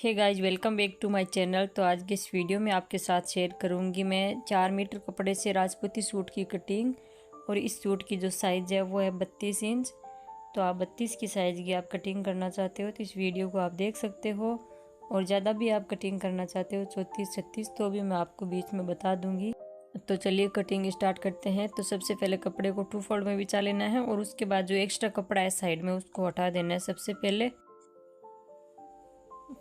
Hey guys, welcome back to my channel. तो आज के इस वीडियो में आपके साथ शेयर करूंगी मैं 4 मीटर कपड़े से राजपूती सूट की कटिंग। और इस सूट की जो साइज़ है वो है 32 इंच। तो आप 32 की साइज़ की आप कटिंग करना चाहते हो तो इस वीडियो को आप देख सकते हो। और ज़्यादा भी आप कटिंग करना चाहते हो 34 36 तो भी मैं आपको बीच में बता दूँगी। तो चलिए कटिंग स्टार्ट करते हैं। तो सबसे पहले कपड़े को 2 फोल्ड में बिछा लेना है और उसके बाद जो एक्स्ट्रा कपड़ा है साइड में उसको हटा देना है सबसे पहले।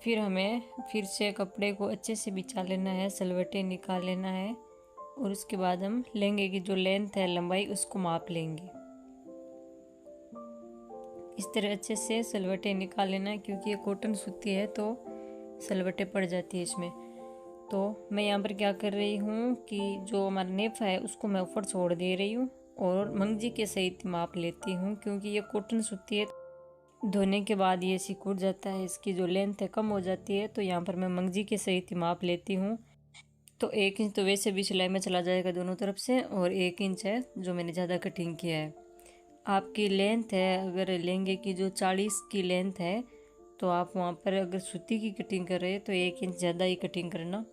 फिर हमें फिर से कपड़े को अच्छे से बिछा लेना है, सलवटें निकाल लेना है और उसके बाद हम लहंगे की जो लेंथ है, लंबाई, उसको माप लेंगे। इस तरह अच्छे से सलवटें निकाल लेना है क्योंकि ये कॉटन सूती है तो सलवटें पड़ जाती है इसमें। तो मैं यहाँ पर क्या कर रही हूँ कि जो हमारा नेफा है उसको मैं ऊपर छोड़ दे रही हूँ और मंगजी के सहित माप लेती हूँ क्योंकि ये कॉटन सूती है। धोने के बाद ये सिकुड़ जाता है, इसकी जो लेंथ है कम हो जाती है। तो यहाँ पर मैं मंगजी के सहित ही माप लेती हूँ। तो 1 इंच तो वैसे भी सिलाई में चला जाएगा दोनों तरफ से और 1 इंच है जो मैंने ज़्यादा कटिंग किया है। आपकी लेंथ है, अगर लहंगे की जो 40 की लेंथ है तो आप वहाँ पर अगर सूती की कटिंग कर रहे हैं तो 1 इंच ज़्यादा ही कटिंग करना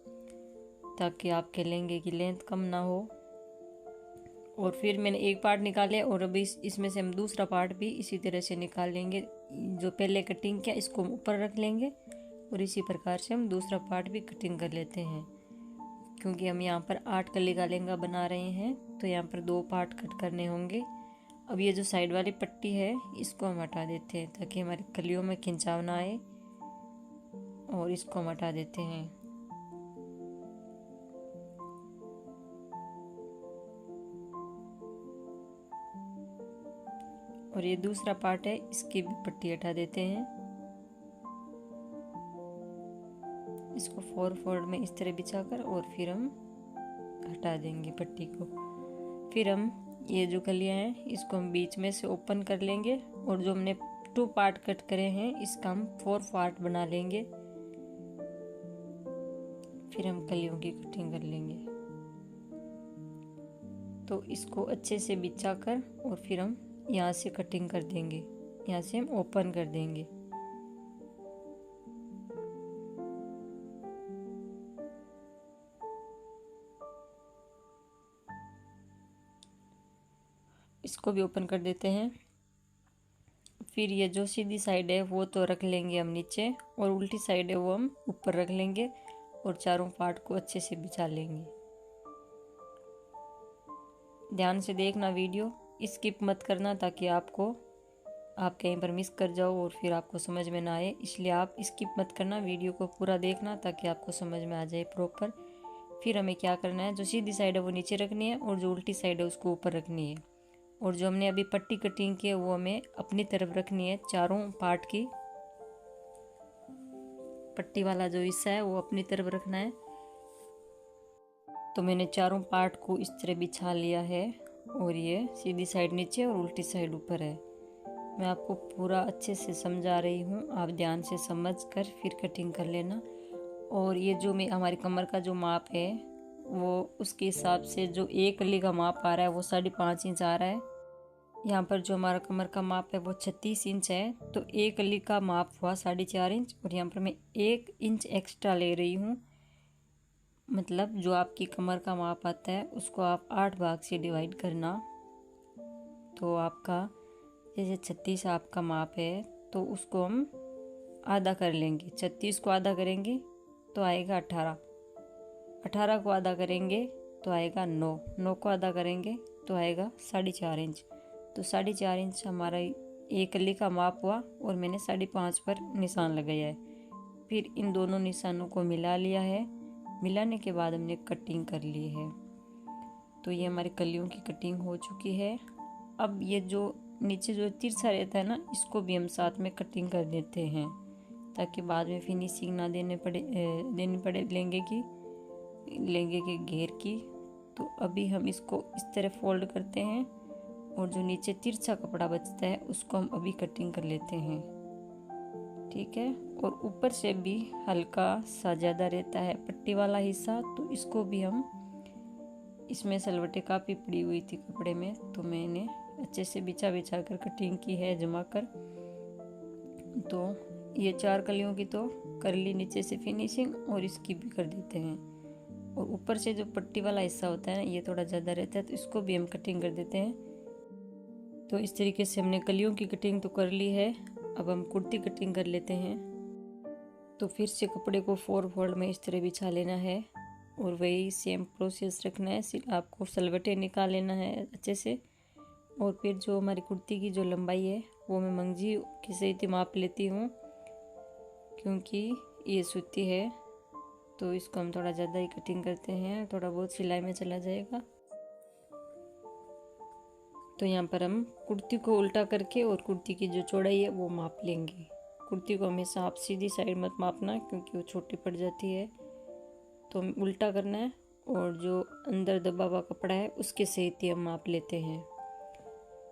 ताकि आपके लहंगे की लेंथ कम ना हो। और फिर मैंने एक पार्ट निकाले और अभी इसमें से हम दूसरा पार्ट भी इसी तरह से निकाल लेंगे। जो पहले कटिंग किया इसको ऊपर रख लेंगे और इसी प्रकार से हम दूसरा पार्ट भी कटिंग कर लेते हैं। क्योंकि हम यहाँ पर 8 कली का लहंगा बना रहे हैं तो यहाँ पर 2 पार्ट कट करने होंगे। अब ये जो साइड वाली पट्टी है इसको हम हटा देते हैं ताकि हमारी कलियों में खिंचाव ना आए, और इसको हम हटा देते हैं। और ये दूसरा पार्ट है, इसकी भी पट्टी हटा देते हैं। इसको 4 फोल्ड में इस तरह बिछाकर और फिर हम हटा देंगे पट्टी को। फिर हम ये जो कलियां हैं इसको हम बीच में से ओपन कर लेंगे और जो हमने 2 पार्ट कट करे हैं इसका हम 4 पार्ट बना लेंगे। फिर हम कलियों की कटिंग कर लेंगे। तो इसको अच्छे से बिछाकर और फिर हम यहाँ से कटिंग कर देंगे, यहाँ से हम ओपन कर देंगे। इसको भी ओपन कर देते हैं। फिर ये जो सीधी साइड है वो तो रख लेंगे हम नीचे और उल्टी साइड है वो हम ऊपर रख लेंगे और चारों पार्ट को अच्छे से बिछा लेंगे। ध्यान से देखना वीडियो, स्किप मत करना ताकि आप कहीं पर मिस कर जाओ और फिर आपको समझ में ना आए। इसलिए आप स्किप मत करना, वीडियो को पूरा देखना ताकि आपको समझ में आ जाए प्रॉपर। फिर हमें क्या करना है, जो सीधी साइड है वो नीचे रखनी है और जो उल्टी साइड है उसको ऊपर रखनी है। और जो हमने अभी पट्टी कटिंग की है वो हमें अपनी तरफ रखनी है। चारों पार्ट की पट्टी वाला जो हिस्सा है वो अपनी तरफ रखना है। तो मैंने चारों पार्ट को इस तरह बिछा लिया है और ये सीधी साइड नीचे और उल्टी साइड ऊपर है। मैं आपको पूरा अच्छे से समझा रही हूँ, आप ध्यान से समझ कर फिर कटिंग कर लेना। और ये जो हमारी कमर का जो माप है वो उसके हिसाब से जो एक कली का माप आ रहा है वो 5.5 इंच आ रहा है। यहाँ पर जो हमारा कमर का माप है वो 36 इंच है तो एक कली का माप हुआ 4.5 इंच। और यहाँ पर मैं 1 इंच एक्स्ट्रा ले रही हूँ। मतलब जो आपकी कमर का माप आता है उसको आप 8 भाग से डिवाइड करना। तो आपका जैसे 36 आपका माप है तो उसको हम आधा कर लेंगे। 36 को आधा करेंगे तो आएगा 18, 18 को आधा करेंगे तो आएगा 9, 9 को आधा करेंगे तो आएगा 4.5 इंच। तो 4.5 इंच हमारा एक कली का माप हुआ और मैंने 5.5 पर निशान लगाया है। फिर इन दोनों निशानों को मिला लिया है। मिलाने के बाद हमने कटिंग कर ली है। तो ये हमारी कलियों की कटिंग हो चुकी है। अब ये जो नीचे जो तिरछा रहता है ना इसको भी हम साथ में कटिंग कर देते हैं ताकि बाद में फिनिशिंग ना देनी पड़े लहंगे के घेर की। तो अभी हम इसको इस तरह फोल्ड करते हैं और जो नीचे तिरछा कपड़ा बचता है उसको हम अभी कटिंग कर लेते हैं, ठीक है। और ऊपर से भी हल्का सा ज़्यादा रहता है पट्टी वाला हिस्सा तो इसको भी हम, इसमें सलवटें काफ़ी पड़ी हुई थी कपड़े में तो मैंने अच्छे से बिछा कर कटिंग की है जमा कर। तो ये 4 कलियों की तो कर ली नीचे से फिनिशिंग, और इसकी भी कर देते हैं। और ऊपर से जो पट्टी वाला हिस्सा होता है ना, ये थोड़ा ज़्यादा रहता है, तो इसको भी हम कटिंग कर देते हैं। तो इस तरीके से हमने कलियों की कटिंग तो कर ली है। अब हम कुर्ती कटिंग कर लेते हैं। तो फिर से कपड़े को 4 फोल्ड में इस तरह बिछा लेना है, और वही सेम प्रोसेस रखना है। सिर्फ आपको सलवटें निकाल लेना है अच्छे से। और फिर जो हमारी कुर्ती की जो लंबाई है वो मैं मंगजी की सहित माप लेती हूँ, क्योंकि ये सूती है तो इसको हम थोड़ा ज़्यादा ही कटिंग करते हैं, थोड़ा बहुत सिलाई में चला जाएगा। तो यहाँ पर हम कुर्ती को उल्टा करके और कुर्ती की जो चौड़ाई है वो माप लेंगे। कुर्ती को हमेशा आप सीधी साइड मत मापना, क्योंकि वो छोटी पड़ जाती है। तो हमें उल्टा करना है, और जो अंदर दबा हुआ कपड़ा है उसके सहित ही हम माप लेते हैं।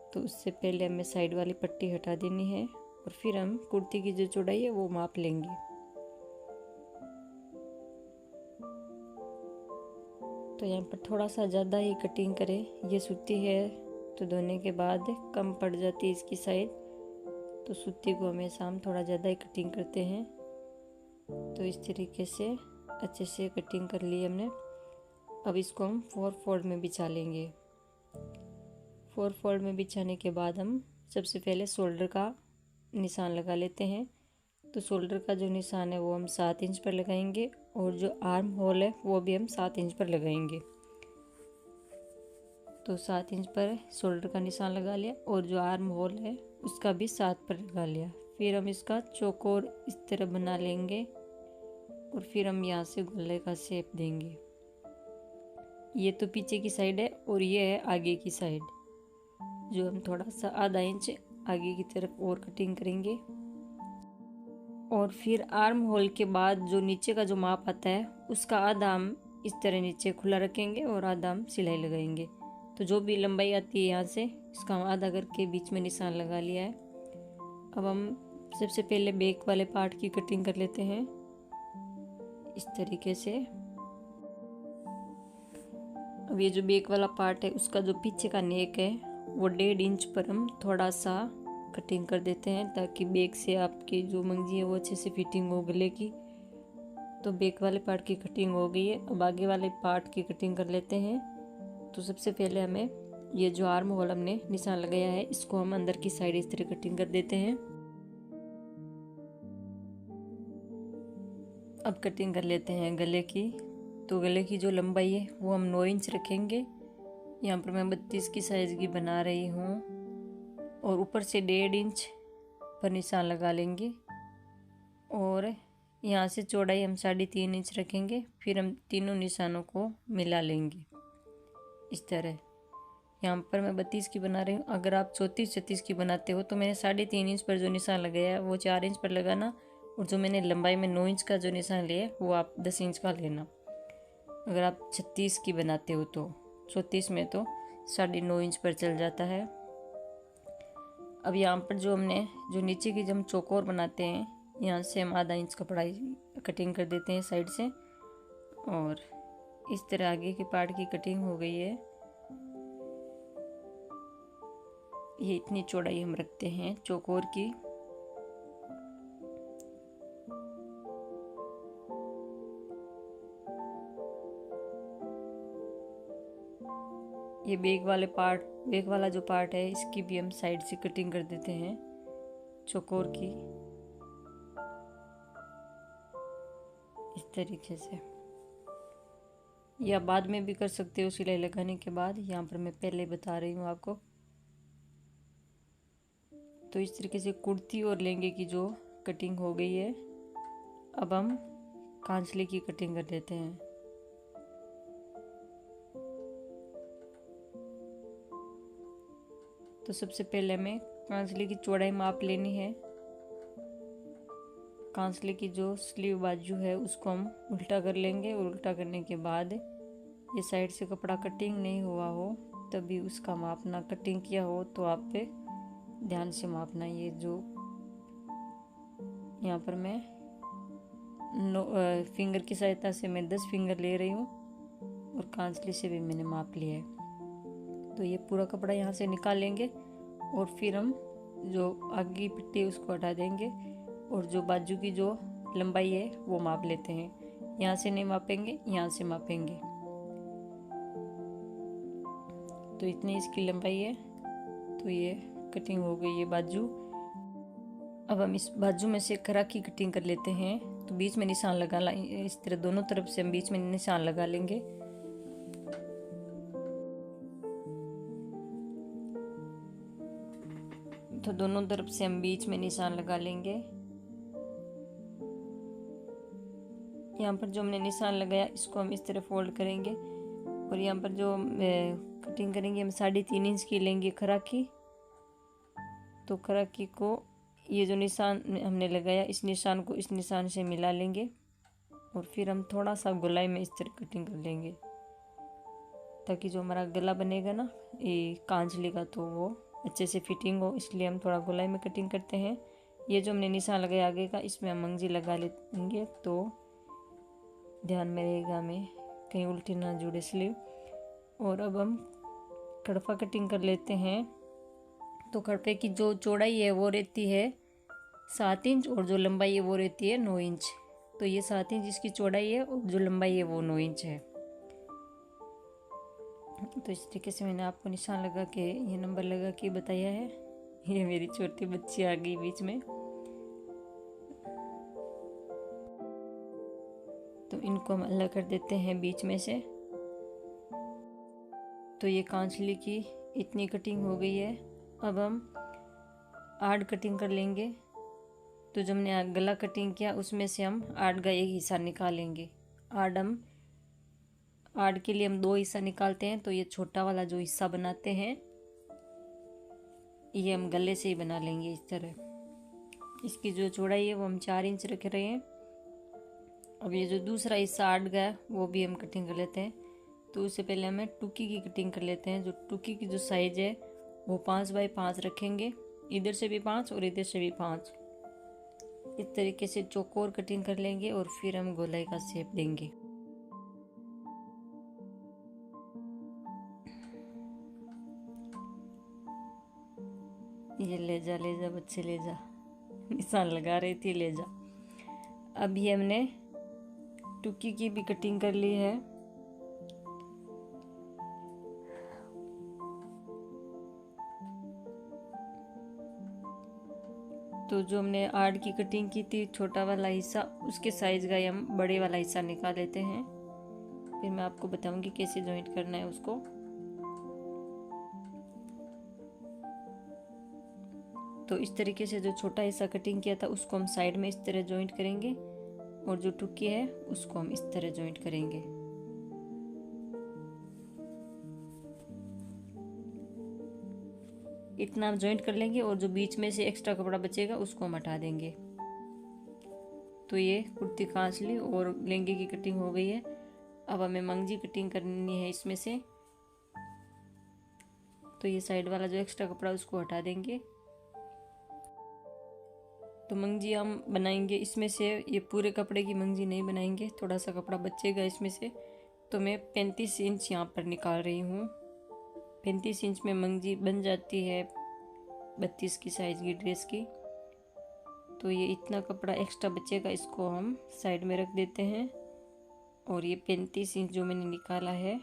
तो उससे पहले हमें साइड वाली पट्टी हटा देनी है, और फिर हम कुर्ती की जो चौड़ाई है वो माप लेंगे। तो यहाँ पर थोड़ा सा ज़्यादा ही कटिंग करें। ये सूती है तो धोने के बाद कम पड़ जाती है इसकी साइज, तो सूती को हमेशा हम थोड़ा ज़्यादा ही कटिंग करते हैं। तो इस तरीके से अच्छे से कटिंग कर ली हमने। अब इसको हम 4 फोल्ड में बिछा लेंगे। 4 फोल्ड में बिछाने के बाद हम सबसे पहले शोल्डर का निशान लगा लेते हैं। तो शोल्डर का जो निशान है वो हम 7 इंच पर लगाएंगे, और जो आर्म होल है वो भी हम 7 इंच पर लगाएंगे। तो 7 इंच पर शोल्डर का निशान लगा लिया, और जो आर्म होल है उसका भी 7 पर लगा लिया। फिर हम इसका चौकोर इस तरह बना लेंगे, और फिर हम यहाँ से गले का शेप देंगे। ये तो पीछे की साइड है, और ये है आगे की साइड, जो हम थोड़ा सा आधा इंच आगे की तरफ और कटिंग करेंगे। और फिर आर्म होल के बाद जो नीचे का जो माप आता है उसका आधा हम इस तरह नीचे खुला रखेंगे, और आधा हम सिलाई लगाएंगे। तो जो भी लंबाई आती है यहाँ से, इसका हम आधा करके बीच में निशान लगा लिया है। अब हम सबसे पहले बैक वाले पार्ट की कटिंग कर लेते हैं इस तरीके से। अब ये जो बैक वाला पार्ट है उसका जो पीछे का नेक है वो 1.5 इंच पर हम थोड़ा सा कटिंग कर देते हैं, ताकि बैक से आपकी जो मंगजी है वो अच्छे से फिटिंग हो गले की। तो बैक वाले पार्ट की कटिंग हो गई है। अब आगे वाले पार्ट की कटिंग कर लेते हैं। तो सबसे पहले हमें ये जो आर्म होल हमने निशान लगाया है इसको हम अंदर की साइड इस तरह कटिंग कर देते हैं। अब कटिंग कर लेते हैं गले की। तो गले की जो लंबाई है वो हम 9 इंच रखेंगे। यहाँ पर मैं 32 की साइज की बना रही हूँ, और ऊपर से 1.5 इंच पर निशान लगा लेंगे, और यहाँ से चौड़ाई हम 3.5 इंच रखेंगे। फिर हम तीनों निशानों को मिला लेंगे इस तरह। यहाँ पर मैं 32 की बना रही हूँ। अगर आप 34-36 की बनाते हो तो मैंने 3.5 इंच पर जो निशान लगाया है वो 4 इंच पर लगाना, और जो मैंने लंबाई में 9 इंच का जो निशान लिया है वो आप 10 इंच का लेना। अगर आप 36 की बनाते हो तो 34 में तो 9.5 इंच पर चल जाता है। अब यहाँ पर जो हमने जो नीचे की जब चौकोर बनाते हैं, यहाँ से हम आधा इंच कपड़ा कटिंग कर देते हैं साइड से, और इस तरह आगे के पार्ट की कटिंग हो गई है। ये इतनी चौड़ाई हम रखते हैं चौकोर की। ये बैक वाला जो पार्ट है इसकी भी हम साइड से कटिंग कर देते हैं चौकोर की इस तरीके से। या बाद में भी कर सकते हो सिलाई लगाने के बाद, यहाँ पर मैं पहले बता रही हूँ आपको। तो इस तरीके से कुर्ती और लहंगे की जो कटिंग हो गई है। अब हम कांचले की कटिंग कर लेते हैं। तो सबसे पहले हमें कांचले की चौड़ाई माप लेनी है। कांचले की जो स्लीव बाजू है उसको हम उल्टा कर लेंगे, और उल्टा करने के बाद ये साइड से कपड़ा कटिंग नहीं हुआ हो तभी उसका मापना, कटिंग किया हो तो आप पे ध्यान से मापना। ये जो यहाँ पर मैं फिंगर की सहायता से मैं 10 फिंगर ले रही हूँ, और कांचली से भी मैंने माप लिया है। तो ये पूरा कपड़ा यहाँ से निकाल लेंगे, और फिर हम जो आगे की पट्टी है उसको हटा देंगे, और जो बाजू की जो लंबाई है वो माप लेते हैं। यहाँ से नहीं मापेंगे, यहाँ से मापेंगे। तो इतनी इसकी लंबाई है। तो ये कटिंग हो गई है बाजू। अब हम इस बाजू में से खरा की कटिंग कर लेते हैं। तो बीच में निशान लगा लेंगे, इस तरह दोनों तरफ से हम बीच में निशान लगा लेंगे। तो दोनों तरफ से हम बीच में निशान लगा लेंगे। यहाँ पर जो हमने निशान लगाया इसको हम इस तरह फोल्ड करेंगे और यहाँ पर जो कटिंग करेंगे हम 3.5 इंच की लेंगे खरा की। तो खरा की को ये जो निशान हमने लगाया इस निशान को इस निशान से मिला लेंगे और फिर हम थोड़ा सा गोलाई में इस तरह कटिंग कर लेंगे, ताकि जो हमारा गला बनेगा ना ये कांचली का तो वो अच्छे से फिटिंग हो, इसलिए हम थोड़ा गोलाई में कटिंग करते हैं। ये जो हमने निशान लगाया आगे का इसमें हम मंगजी लगा लेंगे, तो ध्यान में रहेगा हमें कहीं उल्टी ना जुड़े स्लीव। और अब हम कड़फा कटिंग कर लेते हैं। तो कड़पे की जो चौड़ाई है वो रहती है 7 इंच और जो लंबाई है वो रहती है 9 इंच। तो ये 7 इंच इसकी चौड़ाई है और जो लंबाई है वो 9 इंच है। तो इस तरीके से मैंने आपको निशान लगा के ये नंबर लगा के बताया है। ये मेरी छोटी बच्ची आ गई बीच में, तो इनको हम अलग कर देते हैं बीच में से। तो ये कांचली की इतनी कटिंग हो गई है। अब हम आड़ कटिंग कर लेंगे। तो जब हमने गला कटिंग किया उसमें से हम आड़ का एक हिस्सा निकालेंगे। आड़ के लिए हम 2 हिस्सा निकालते हैं। तो ये छोटा वाला जो हिस्सा बनाते हैं ये हम गले से ही बना लेंगे इस तरह। इसकी जो चौड़ाई है वो हम 4 इंच रख रहे हैं। अब ये जो दूसरा हिस्सा आड़ का है वो भी हम कटिंग कर लेते हैं। तो उससे पहले हमें टुकी की कटिंग कर लेते हैं। जो टुकी की जो साइज है वो 5 बाई 5 रखेंगे, इधर से भी 5 और इधर से भी 5। इस तरीके से चौकोर कटिंग कर लेंगे और फिर हम गोलाई का शेप देंगे। ये ले जा बच्चे ले जा, निशान लगा रही थी, ले जा। अब ये हमने टुकी की भी कटिंग कर ली है। तो जो हमने आड़ की कटिंग की थी छोटा वाला हिस्सा उसके साइज का हम बड़े वाला हिस्सा निकाल लेते हैं। फिर मैं आपको बताऊंगी कैसे जॉइंट करना है उसको। तो इस तरीके से जो छोटा हिस्सा कटिंग किया था उसको हम साइड में इस तरह जॉइंट करेंगे और जो टुकी है उसको हम इस तरह जॉइंट करेंगे। इतना जॉइंट कर लेंगे और जो बीच में से एक्स्ट्रा कपड़ा बचेगा उसको हम हटा देंगे। तो ये कुर्ती कांचली और लहंगे की कटिंग हो गई है। अब हमें मंगजी कटिंग करनी है इसमें से। तो ये साइड वाला जो एक्स्ट्रा कपड़ा उसको हटा देंगे। तो मंगजी हम बनाएंगे इसमें से, ये पूरे कपड़े की मंगजी नहीं बनाएंगे, थोड़ा सा कपड़ा बचेगा इसमें से। तो मैं 35 इंच यहाँ पर निकाल रही हूँ। 35 इंच में मंगजी बन जाती है 32 की साइज की ड्रेस की। तो ये इतना कपड़ा एक्स्ट्रा बचेगा, इसको हम साइड में रख देते हैं। और ये 35 इंच जो मैंने निकाला है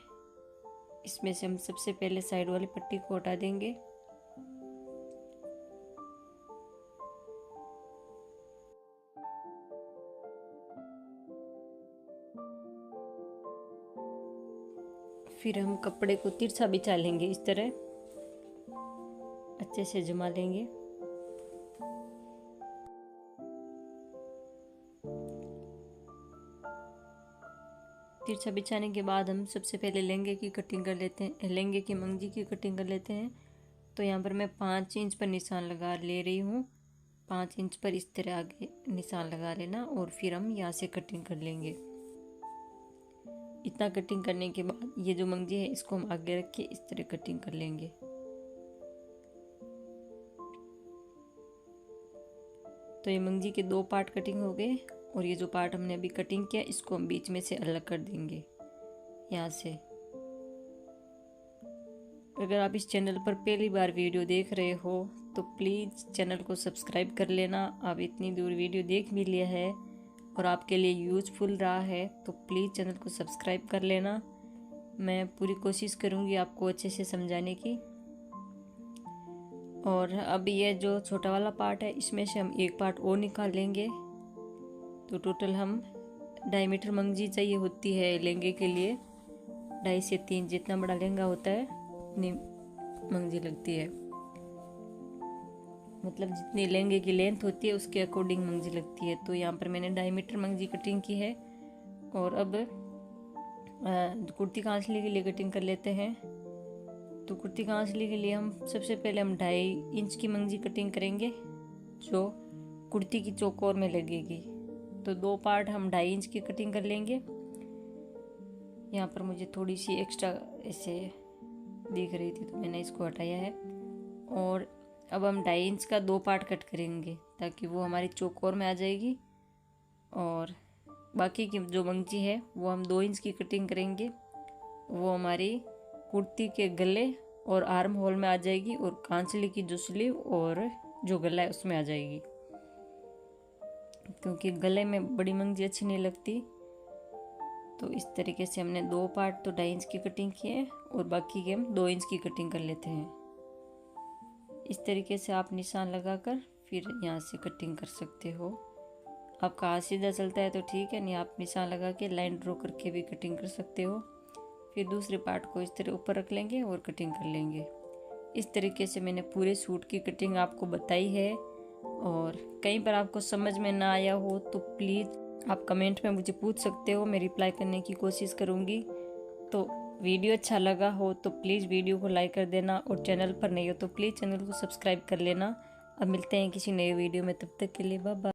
इसमें से हम सबसे पहले साइड वाली पट्टी को हटा देंगे। फिर हम कपड़े को तिरछा बिछा लेंगे, इस तरह अच्छे से जमा लेंगे। तिरछा बिछाने के बाद हम सबसे पहले लहंगे की कटिंग कर लेते हैं, लहंगे की मंगजी की कटिंग कर लेते हैं। तो यहाँ पर मैं 5 इंच पर निशान लगा ले रही हूँ। 5 इंच पर इस तरह आगे निशान लगा लेना और फिर हम यहाँ से कटिंग कर लेंगे। इतना कटिंग करने के बाद ये जो मंगजी है इसको हम आगे रख के इस तरह कटिंग कर लेंगे। तो ये मंगजी के 2 पार्ट कटिंग हो गए और ये जो पार्ट हमने अभी कटिंग किया इसको हम बीच में से अलग कर देंगे यहाँ से। अगर आप इस चैनल पर पहली बार वीडियो देख रहे हो तो प्लीज़ चैनल को सब्सक्राइब कर लेना। आप इतनी दूर वीडियो देख भी लिया है और आपके लिए यूज़फुल रहा है तो प्लीज़ चैनल को सब्सक्राइब कर लेना। मैं पूरी कोशिश करूँगी आपको अच्छे से समझाने की। और अब ये जो छोटा वाला पार्ट है इसमें से हम एक पार्ट और निकाल लेंगे। तो टोटल हम 2.5 मीटर मंगजी चाहिए होती है लहंगे के लिए। 2.5 से 3 जितना बड़ा लहंगा होता है उतनी मंगजी लगती है, मतलब जितनी लहंगे की लेंथ होती है उसके अकॉर्डिंग मंगजी लगती है। तो यहाँ पर मैंने 2.5 मीटर मंगजी कटिंग की है। और अब कुर्ती कांसली के लिए कटिंग कर लेते हैं। तो कुर्ती कांसली के लिए हम सबसे पहले 2.5 इंच की मंगजी कटिंग करेंगे जो कुर्ती की चौकोर में लगेगी। तो 2 पार्ट हम 2.5 इंच की कटिंग कर लेंगे। यहाँ पर मुझे थोड़ी सी एक्स्ट्रा ऐसे दिख रही थी तो मैंने इसको हटाया है। और अब हम 2.5 इंच का 2 पार्ट कट करेंगे ताकि वो हमारी चौकोर में आ जाएगी। और बाकी की जो मंगजी है वो हम 2 इंच की कटिंग करेंगे, वो हमारी कुर्ती के गले और आर्म होल में आ जाएगी और कांचली की जो स्लीव और जो गला है उसमें आ जाएगी, क्योंकि गले में बड़ी मंगजी अच्छी नहीं लगती। तो इस तरीके से हमने 2 पार्ट तो 2.5 इंच की कटिंग की है और बाकी के हम 2 इंच की कटिंग कर लेते हैं। इस तरीके से आप निशान लगाकर फिर यहाँ से कटिंग कर सकते हो। आपका हाथ सीधा चलता है तो ठीक है, नहीं आप निशान लगा के लाइन ड्रॉ करके भी कटिंग कर सकते हो। फिर दूसरे पार्ट को इस तरह ऊपर रख लेंगे और कटिंग कर लेंगे। इस तरीके से मैंने पूरे सूट की कटिंग आपको बताई है। और कहीं पर आपको समझ में ना आया हो तो प्लीज़ आप कमेंट में मुझे पूछ सकते हो, मैं रिप्लाई करने की कोशिश करूँगी। तो वीडियो अच्छा लगा हो तो प्लीज़ वीडियो को लाइक कर देना और चैनल पर नहीं हो तो प्लीज़ चैनल को सब्सक्राइब कर लेना। अब मिलते हैं किसी नए वीडियो में, तब तक के लिए बाय बाय।